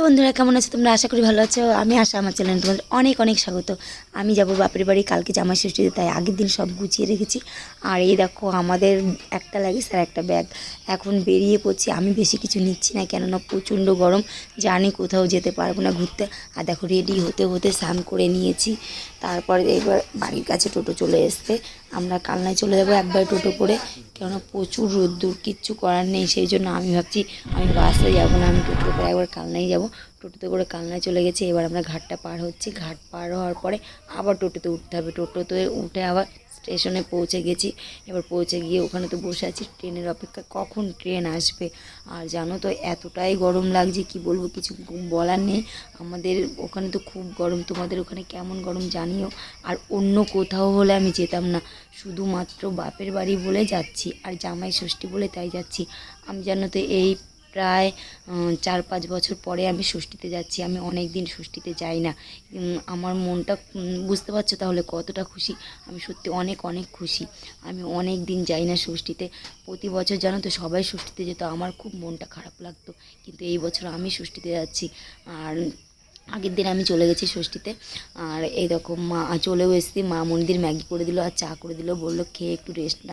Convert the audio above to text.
বন্ধুরা, কেমন আছো তোমরা? আশা করি ভালো আছো। আমি আশা আমার চ্যানেলে তোমাদের অনেক অনেক স্বাগত। আমি যাব বাপের বাড়ি কালকে জামাই ষষ্ঠীতে, তাই আগের দিন সব গুছিয়ে রেখেছি। আর এই দেখো আমাদের একটা লাগেজ আর একটা ব্যাগ, এখন বেরিয়ে পড়ছি। আমি বেশি কিছু নিচ্ছি না, কেননা প্রচণ্ড গরম, জানি কোথাও যেতে পারবো না ঘুরতে। আর দেখো রেডি হতে হতে স্নান করে নিয়েছি। তারপরে এবার বাড়ির কাছে টোটো চলে এসছে, আমরা কালনায় চলে যাবো একবার টোটো করে, কেননা প্রচুর রোদ্দুর, কিচ্ছু করার নেই। সেই জন্য আমি ভাবছি আমি বাসে যাবো না, আমি টোটো করে একবার কালনায় যাবো। টোটোতে করে কালনায় চলে গেছি। এবার আমরা ঘাটটা পার হচ্ছি, ঘাট পার হওয়ার পরে আবার টোটোতে উঠতে হবে। টোটোতে উঠে আবার স্টেশনে পৌঁছে গেছি। এবার পৌঁছে গিয়ে ওখানে তো বসে আছি ট্রেনের অপেক্ষা, কখন ট্রেন আসবে। আর জানো তো এতটাই গরম লাগছে, কি বলবো, কিছু বলার নেই। আমাদের ওখানে তো খুব গরম, তোমাদের ওখানে কেমন গরম জানিও। আর অন্য কোথাও হলে আমি যেতাম না, শুধুমাত্র বাপের বাড়ি বলে যাচ্ছি, আর জামাই ষষ্ঠী বলে তাই যাচ্ছি। আমি জানো তো এই প্রায় 4-5 বছর পরে আমি ষষ্ঠীতে যাচ্ছি। আমি অনেক দিন ষষ্ঠীতে যাই না। আমার মনটা বুঝতে পারছো তাহলে কতটা খুশি। আমি সত্যি অনেক অনেক খুশি। আমি অনেক দিন যাই না ষষ্ঠীতে। প্রতি বছর জানো তো সবাই ষষ্ঠীতে যেত, আমার খুব মনটা খারাপ লাগতো, কিন্তু এই বছর আমি ষষ্ঠীতে যাচ্ছি। আর আগের দিন আমি চলে গেছি ষষ্ঠীতে। আর এই রকম মা চলেও এসেছি, মা মন্দির ম্যাগি করে দিল আর চা করে দিল, বললো খেয়ে একটু রেস্ট